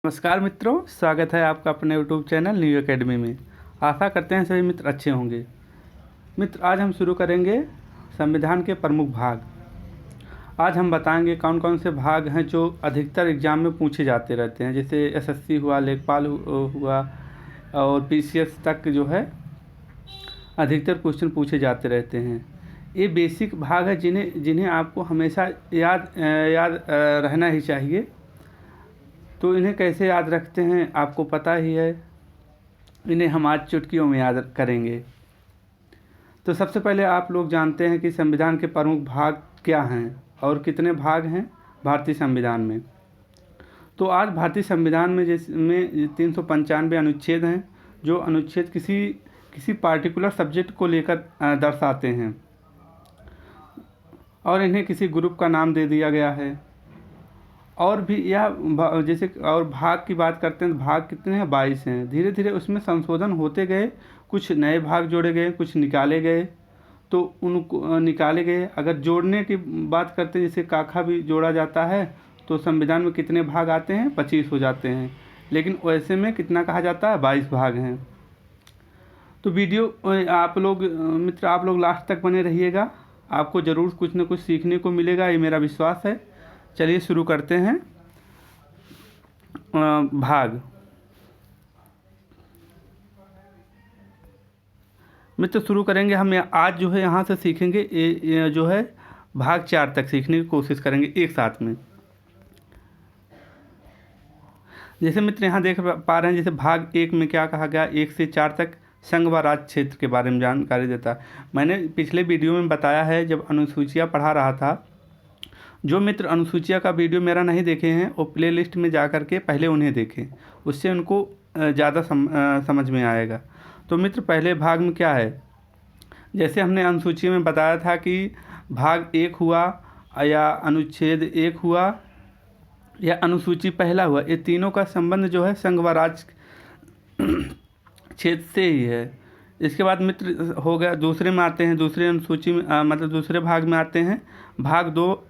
नमस्कार मित्रों, स्वागत है आपका अपने यूट्यूब चैनल न्यू एकेडमी में। आशा करते हैं सभी मित्र अच्छे होंगे। मित्र, आज हम शुरू करेंगे संविधान के प्रमुख भाग। आज हम बताएंगे कौन कौन से भाग हैं जो अधिकतर एग्जाम में पूछे जाते रहते हैं, जैसे एसएससी हुआ, लेखपाल हुआ और पीसीएस तक जो है अधिकतर क्वेश्चन पूछे जाते रहते हैं। ये बेसिक भाग है जिन्हें आपको हमेशा याद रहना ही चाहिए। तो इन्हें कैसे याद रखते हैं आपको पता ही है, इन्हें हम आज चुटकियों में याद करेंगे। तो सबसे पहले आप लोग जानते हैं कि संविधान के प्रमुख भाग क्या हैं और कितने भाग हैं भारतीय संविधान में। तो आज भारतीय संविधान में जिसमें 395 अनुच्छेद हैं, जो अनुच्छेद किसी पार्टिकुलर सब्जेक्ट को लेकर दर्शाते हैं और इन्हें किसी ग्रुप का नाम दे दिया गया है। और भी यह जैसे और भाग की बात करते हैं तो भाग कितने हैं, 22 हैं। धीरे धीरे उसमें संशोधन होते गए, कुछ नए भाग जोड़े गए, कुछ निकाले गए। तो उनको निकाले गए। अगर जोड़ने की बात करते हैं, जैसे काखा भी जोड़ा जाता है, तो संविधान में कितने भाग आते हैं, 25 हो जाते हैं। लेकिन वैसे में कितना कहा जाता है, 22 भाग हैं। तो वीडियो आप लोग लास्ट तक बने रहिएगा, आपको ज़रूर कुछ न कुछ सीखने को मिलेगा, ये मेरा विश्वास है। चलिए शुरू करते हैं भाग। मित्र, शुरू करेंगे हम आज जो है यहाँ से सीखेंगे ये जो है भाग 4 तक सीखने की कोशिश करेंगे एक साथ में। जैसे मित्र यहाँ देख पा रहे हैं, जैसे भाग 1 में क्या कहा गया, 1 से 4 तक संघ व राज्य क्षेत्र के बारे में जानकारी देता है। मैंने पिछले वीडियो में बताया है, जब अनुसूचियाँ पढ़ा रहा था। जो मित्र अनुसूचिया का वीडियो मेरा नहीं देखे हैं, वो प्लेलिस्ट में जा कर के पहले उन्हें देखें, उससे उनको ज़्यादा समझ में आएगा। तो मित्र, पहले भाग में क्या है, जैसे हमने अनुसूची में बताया था कि भाग 1 हुआ या अनुच्छेद 1 हुआ या अनुसूची पहला हुआ, ये तीनों का संबंध जो है संघ व राज्य क्षेत्र से ही है। इसके बाद मित्र हो गया, दूसरे में आते हैं, दूसरे अनुसूची में मतलब दूसरे भाग में आते हैं। भाग 2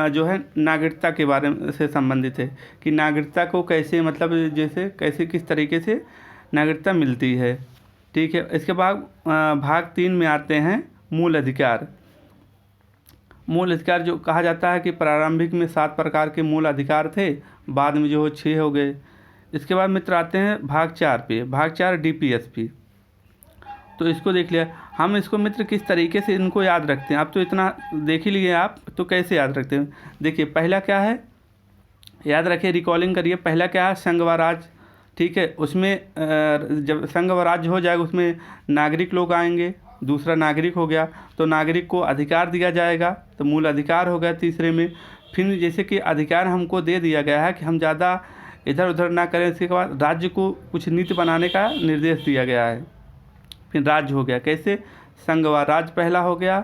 जो है नागरिकता के बारे में से संबंधित है कि नागरिकता को कैसे, मतलब जैसे कैसे किस तरीके से नागरिकता मिलती है। ठीक है। इसके बाद भाग 3 में आते हैं मूल अधिकार। मूल अधिकार जो कहा जाता है कि प्रारंभिक में 7 प्रकार के मूल अधिकार थे, बाद में जो 6 हो गए। इसके बाद मित्र आते हैं भाग 4 पे। भाग 4 डीपीएसपी। तो इसको देख लिया। हम इसको मित्र किस तरीके से इनको याद रखते हैं, आप तो इतना देख ही लिए, आप तो कैसे याद रखते हैं। देखिए, पहला क्या है, याद रखिए, रिकॉलिंग करिए। पहला क्या है, संघ व राज्य। ठीक है। उसमें जब संघ व राज्य हो जाएगा, उसमें नागरिक लोग आएंगे। दूसरा नागरिक हो गया, तो नागरिक को अधिकार दिया जाएगा, तो मूल अधिकार हो गया तीसरे में। फिर जैसे कि अधिकार हमको दे दिया गया है कि हम ज़्यादा इधर उधर ना करें। इसके बाद राज्य को कुछ नीति बनाने का निर्देश दिया गया है। फिर राज्य हो गया, कैसे, संघ व राज्य पहला हो गया।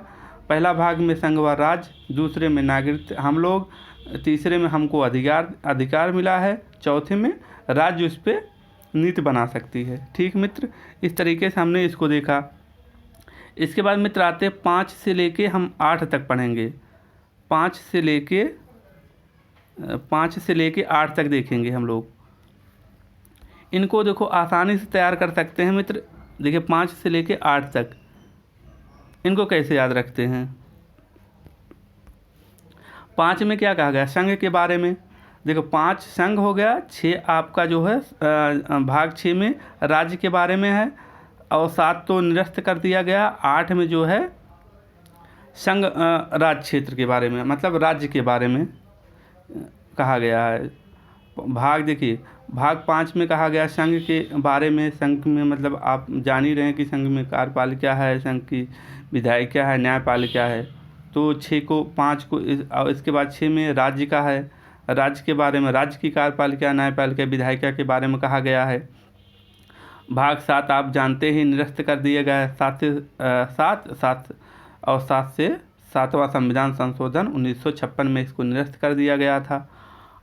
पहला भाग में संघ व राज्य, दूसरे में नागरिक हम लोग, तीसरे में हमको अधिकार मिला है, चौथे में राज्य उस पर नीति बना सकती है। ठीक मित्र, इस तरीके से हमने इसको देखा। इसके बाद मित्र आते 5 से लेके हम 8 तक पढ़ेंगे। 5 से लेके 8 तक देखेंगे हम लोग। इनको देखो आसानी से तैयार कर सकते हैं मित्र। देखिए, 5 से लेके 8 तक इनको कैसे याद रखते हैं। 5 में क्या कहा गया, संघ के बारे में। देखो, 5 संघ हो गया, 6 आपका जो है भाग 6 में राज्य के बारे में है, और 7 तो निरस्त कर दिया गया। 8 में जो है संघ राज्य क्षेत्र के बारे में, मतलब राज्य के बारे में कहा गया है। भाग देखिए, भाग 5 में कहा गया संघ के बारे में। संघ में मतलब आप जान ही रहे हैं कि संघ में कार्यपालिका है, संघ की विधायिका है, न्यायपालिका है। तो 6 को 5 को और इसके बाद 6 में राज्य का है, राज्य के बारे में, राज्य की कार्यपालिका, न्यायपालिका, विधायिका के बारे में कहा गया है। भाग 7 आप जानते ही निरस्त कर दिया गया है। 7 से 7वां संविधान संशोधन 1956 में इसको निरस्त कर दिया गया था।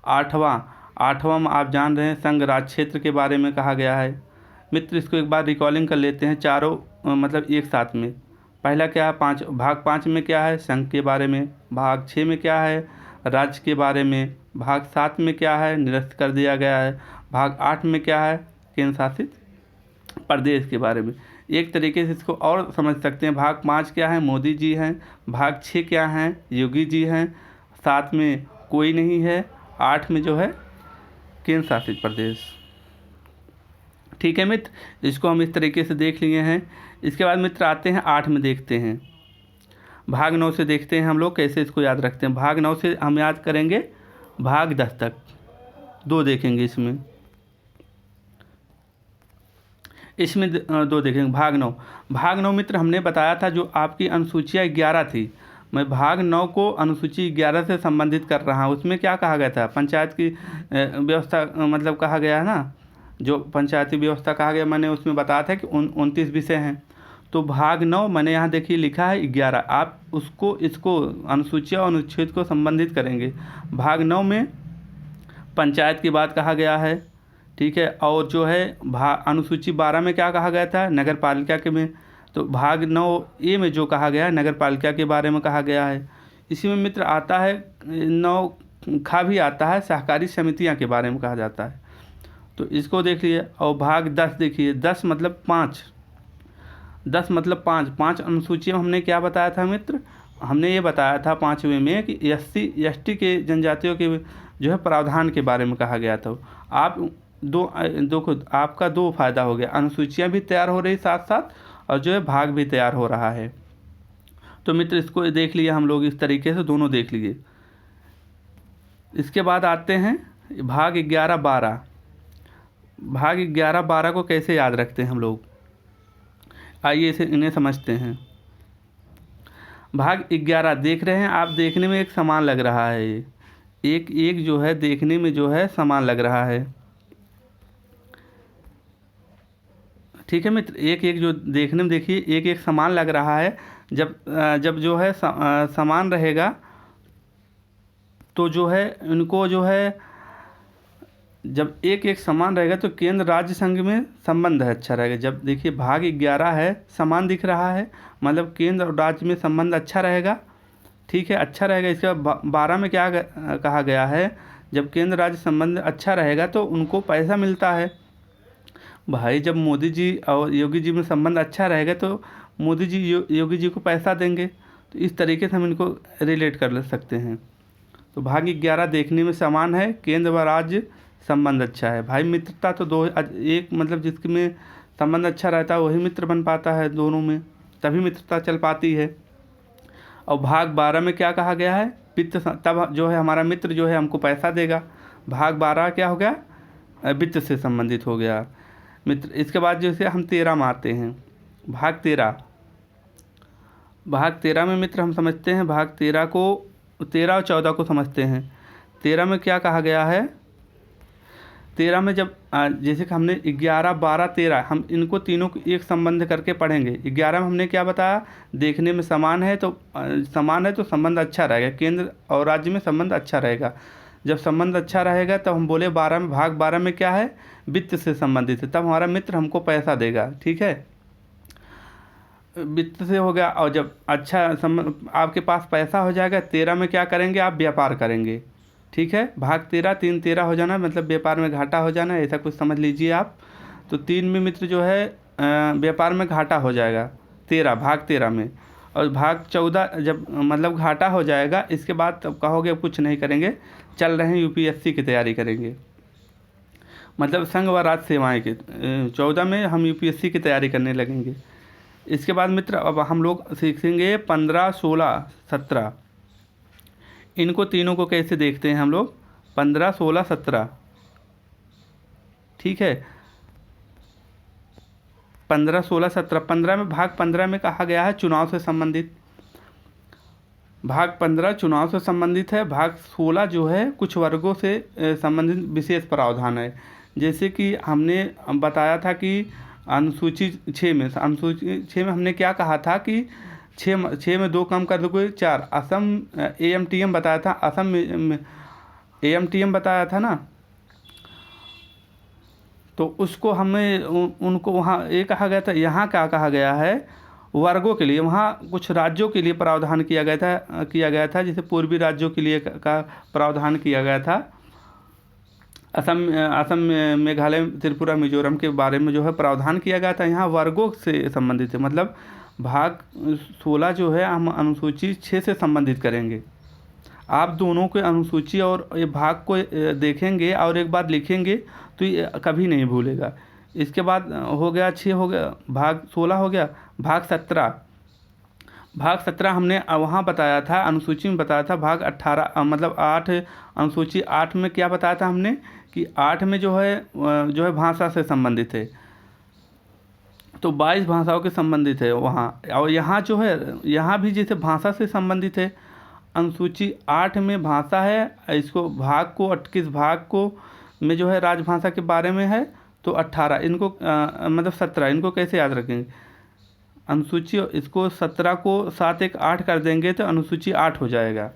8वां में आप जान रहे हैं संघ राज्य क्षेत्र के बारे में कहा गया है। मित्र, इसको एक बार रिकॉलिंग कर लेते हैं चारों मतलब एक साथ में। पहला क्या है, भाग 5 में क्या है, संघ के बारे में। भाग 6 में क्या है, राज्य के बारे में। भाग 7 में क्या है, निरस्त कर दिया गया है। भाग 8 में क्या है, केंद्र शासित प्रदेश के बारे में। एक तरीके से इसको और समझ सकते हैं, भाग 5 क्या है, मोदी जी हैं। भाग 6 क्या हैं, योगी जी हैं। 7 में कोई नहीं है। 8 में जो है केंद्र शासित प्रदेश। ठीक है मित्र, इसको हम इस तरीके से देख लिए हैं। इसके बाद मित्र आते हैं 8 में, देखते हैं भाग 9 से देखते हैं हम लोग कैसे इसको याद रखते हैं। भाग 9 से हम याद करेंगे भाग 10 तक, 2 देखेंगे इसमें 2 देखेंगे। भाग 9 मित्र हमने बताया था, जो आपकी अनुसूचियाँ 11 थी, मैं भाग 9 को अनुसूची 11 से संबंधित कर रहा हूँ। उसमें क्या कहा गया था, पंचायत की व्यवस्था मतलब कहा गया है ना, जो पंचायती व्यवस्था कहा गया, मैंने उसमें बताया था कि 29 विषय हैं। तो भाग 9 मैंने यहाँ देखिए लिखा है 11, आप इसको अनुसूचियाँ और अनुच्छेद को संबंधित करेंगे। भाग 9 में पंचायत की बात कहा गया है, ठीक है। और जो है अनुसूची 12 में क्या कहा गया था, नगर पालिका के में। तो भाग 9A में जो कहा गया है नगर पालिका के बारे में कहा गया है। इसी में मित्र आता है 9 भी आता है, सहकारी समितियां के बारे में कहा जाता है, तो इसको देख लिए। और भाग 10 देखिए, 10 मतलब 5, 10 मतलब 5 अनुसूची में हमने क्या बताया था मित्र, हमने ये बताया था 5वें में कि SC/ST के जनजातियों के जो है प्रावधान के बारे में कहा गया था। आप आपका 2 फायदा हो गया, अनुसूचियाँ भी तैयार हो रही साथ साथ, और जो है भाग भी तैयार हो रहा है। तो मित्र इसको देख लिए हम लोग, इस तरीके से दोनों देख लिए। इसके बाद आते हैं भाग 11-12। भाग 11-12 को कैसे याद रखते हैं हम लोग, आइए इन्हें समझते हैं। भाग 11 देख रहे हैं आप, देखने में एक समान लग रहा है, एक जो है देखने में जो है समान लग रहा है, ठीक है मित्र। एक जो देखने में देखिए एक समान लग रहा है। जब जो है समान रहेगा तो जो है इनको जो है, जब एक समान रहेगा तो केंद्र राज्य संघ में संबंध है अच्छा रहेगा। जब देखिए भाग 11 है, समान दिख रहा है, मतलब केंद्र और राज्य में संबंध अच्छा रहेगा, ठीक है, अच्छा रहेगा। इसके बाद 12 में क्या कहा गया है, जब केंद्र राज्य संबंध अच्छा रहेगा तो उनको पैसा मिलता है। भाई जब मोदी जी और योगी जी में संबंध अच्छा रहेगा तो मोदी जी योगी जी को पैसा देंगे। तो इस तरीके से हम इनको रिलेट कर सकते हैं। तो भाग 11 देखने में समान है, केंद्र व राज्य संबंध अच्छा है। भाई मित्रता तो एक मतलब जिसके में संबंध अच्छा रहता है वही मित्र बन पाता है, दोनों में तभी मित्रता चल पाती है। और भाग 12 में क्या कहा गया है, वित्त, तब जो है हमारा मित्र जो है हमको पैसा देगा। भाग 12 क्या हो गया, वित्त से संबंधित हो गया मित्र। इसके बाद जैसे हम 13 में आते हैं, भाग 13 में मित्र हम समझते हैं, भाग 13 और 14 को समझते हैं। 13 में क्या कहा गया है, 13 में जब जैसे कि हमने 11, 12, 13 हम इनको तीनों को एक संबंध करके पढ़ेंगे। 11 में हमने क्या बताया, देखने में समान है तो संबंध अच्छा रहेगा, केंद्र और राज्य में संबंध अच्छा रहेगा। जब संबंध अच्छा रहेगा तब हम बोले 12 में, भाग 12 में क्या है, वित्त से संबंधित है, तब हमारा मित्र हमको पैसा देगा, ठीक है, वित्त से हो गया। और जब अच्छा आपके पास पैसा हो जाएगा, 13 में क्या करेंगे, आप व्यापार करेंगे, ठीक है। भाग 13 3 13 हो जाना, मतलब व्यापार में घाटा हो जाना, ऐसा कुछ समझ लीजिए आप। तो 3 में मित्र जो है व्यापार में घाटा हो जाएगा, भाग 13 में। और भाग 14 जब मतलब घाटा हो जाएगा, इसके बाद तब कहोगे कुछ नहीं करेंगे, चल रहे हैं UPSC की तैयारी करेंगे, मतलब संघ व राज्य सेवाएँ के। 14 में हम UPSC की तैयारी करने लगेंगे। इसके बाद मित्र अब हम लोग सीखेंगे 15, 16, 17, इनको तीनों को कैसे देखते हैं हम लोग, 15, 16, 17, ठीक है। 15, 16, 17, 15 में, भाग 15 में कहा गया है चुनाव से संबंधित, भाग 15 चुनाव से संबंधित है। भाग 16 जो है कुछ वर्गों से संबंधित विशेष प्रावधान है। जैसे कि हमने बताया था कि अनुसूची 6 में हमने क्या कहा था कि 6 में 2 कम कर दो 4, असम AMTM बताया था, असम में AMTM बताया था ना, तो उसको हमें उनको वहाँ ये कहा गया था। यहाँ क्या कहा गया है, वर्गों के लिए, वहाँ कुछ राज्यों के लिए प्रावधान किया गया था, जैसे पूर्वी राज्यों के लिए का प्रावधान किया गया था। असम मेघालय त्रिपुरा मिजोरम के बारे में जो है प्रावधान किया गया था। यहाँ वर्गों से संबंधित है, मतलब भाग 16 जो है हम अनुसूची 6 से संबंधित करेंगे। आप दोनों के अनुसूची और ये भाग को देखेंगे और एक बार लिखेंगे तो ये कभी नहीं भूलेगा। इसके बाद हो गया 6, हो गया भाग 16, हो गया भाग 17। भाग 17 हमने वहाँ बताया था, अनुसूची में बताया था। भाग 18 मतलब 8, अनुसूची 8 में क्या बताया था हमने कि 8 में जो है भाषा से संबंधित है, तो 22 भाषाओं के संबंधित है वहाँ। और यहाँ जो है, यहाँ भी जैसे भाषा से संबंधित है, अनुसूची 8 में भाषा है, इसको भाग को किस भाग को में जो है राजभाषा के बारे में है, तो 18 इनको मतलब 17 इनको कैसे याद रखेंगे? अनुसूची इसको 17 को 7 1 8 कर देंगे तो अनुसूची 8 हो जाएगा।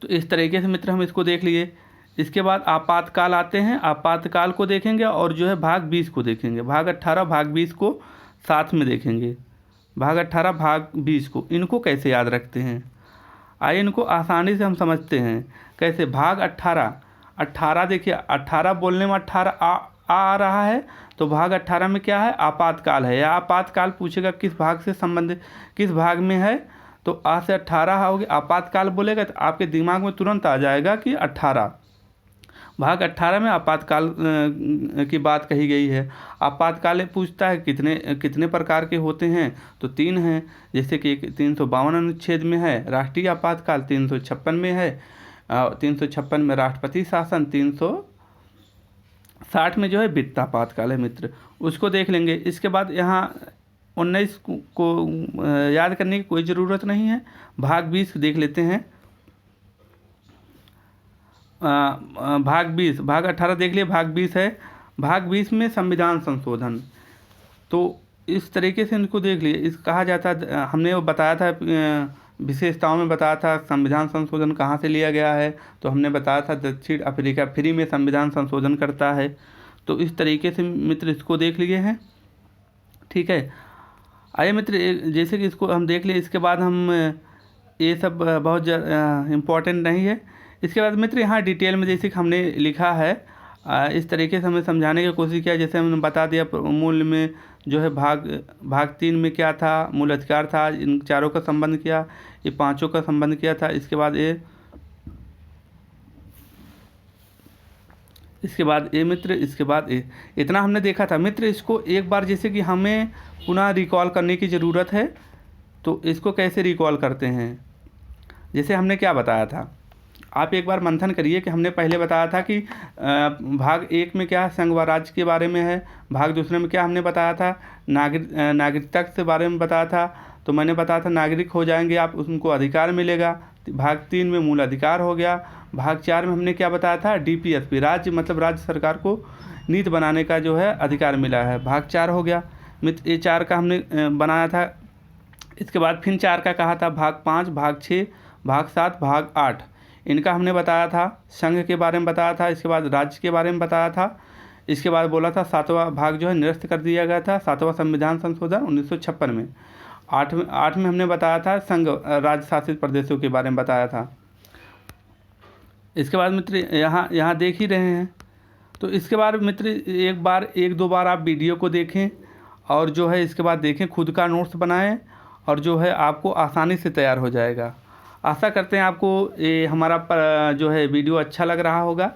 तो इस तरीके से मित्र हम इसको देख लिए। इसके बाद आपातकाल आते हैं, आपातकाल को देखेंगे और जो है भाग 20 को देखेंगे। भाग 18 भाग 20 को साथ में देखेंगे, भाग 18 भाग 20 को। इनको कैसे याद रखते हैं? आइए इनको आसानी से हम समझते हैं कैसे। भाग 18 देखिए, 18 बोलने में 18 आ रहा है, तो भाग 18 में क्या है? आपातकाल है। या आपातकाल पूछेगा किस भाग से संबंधित, किस भाग में है, तो आ से 18 हो गया। आपातकाल बोलेगा तो आपके दिमाग में तुरंत आ जाएगा कि 18। भाग 18 में आपातकाल की बात कही गई है। आपातकाल पूछता है कितने प्रकार के होते हैं, तो 3 हैं। जैसे कि 352 अनुच्छेद में है राष्ट्रीय आपातकाल, 356 में है, 356 में राष्ट्रपति शासन, 360 में जो है वित्त आपातकाल है मित्र, उसको देख लेंगे। इसके बाद यहाँ 19 को याद करने की कोई ज़रूरत नहीं है। भाग 20 देख लेते हैं। भाग 20, भाग 18 देख लिए, भाग 20 है। भाग 20 में संविधान संशोधन, तो इस तरीके से इनको देख लिए। इस कहा जाता, हमने वो बताया था विशेषताओं में बताया था संविधान संशोधन कहाँ से लिया गया है, तो हमने बताया था दक्षिण अफ्रीका फ्री में संविधान संशोधन करता है। तो इस तरीके से मित्र इसको देख लिए हैं, ठीक है। आइए मित्र, जैसे कि इसको हम देख लिए, इसके बाद हम ये सब बहुत इम्पोर्टेंट नहीं है। इसके बाद मित्र यहाँ डिटेल में जैसे कि हमने लिखा है, इस तरीके से हमें समझाने की कोशिश किया। जैसे हमने बता दिया मूल में जो है भाग 3 में क्या था, मूल अधिकार था, इन चारों का संबंध किया, ये पांचों का संबंध किया था। इसके बाद ये मित्र, इसके बाद ये, इतना हमने देखा था मित्र। इसको एक बार जैसे कि हमें पुनः रिकॉल करने की ज़रूरत है, तो इसको कैसे रिकॉल करते हैं? जैसे हमने क्या बताया था, आप एक बार मंथन करिए कि हमने पहले बताया था कि भाग 1 में क्या संघ व राज्य के बारे में है, भाग दूसरे में क्या हमने बताया था, नागरिकता के बारे में बताया था। तो मैंने बताया था नागरिक हो जाएंगे आप, उनको अधिकार मिलेगा। भाग 3 में मूल अधिकार हो गया। भाग 4 में हमने क्या बताया था, DPSP, राज्य मतलब राज्य सरकार को नीति बनाने का जो है अधिकार मिला है। भाग 4 हो गया मित्र, ये 4 का हमने बनाया था। इसके बाद फिर 4 का कहा था, भाग 5, भाग 6, भाग 7, भाग 8, इनका हमने बताया था। संघ के बारे में बताया था, इसके बाद राज्य के बारे में बताया था। इसके बाद बोला था 7वां भाग जो है निरस्त कर दिया गया था, 7वां संविधान संशोधन 1956 में। 8 में हमने बताया था संघ राज्य शासित प्रदेशों के बारे में बताया था। इसके बाद मित्र यहाँ देख ही रहे हैं, तो इसके बाद मित्र एक दो बार आप वीडियो को देखें और जो है इसके बाद देखें, खुद का नोट्स बनाएं और जो है आपको आसानी से तैयार हो जाएगा। आशा करते हैं आपको ये हमारा जो है वीडियो अच्छा लग रहा होगा।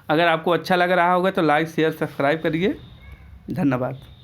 अगर आपको अच्छा लग रहा होगा तो लाइक शेयर सब्सक्राइब करिए। धन्यवाद।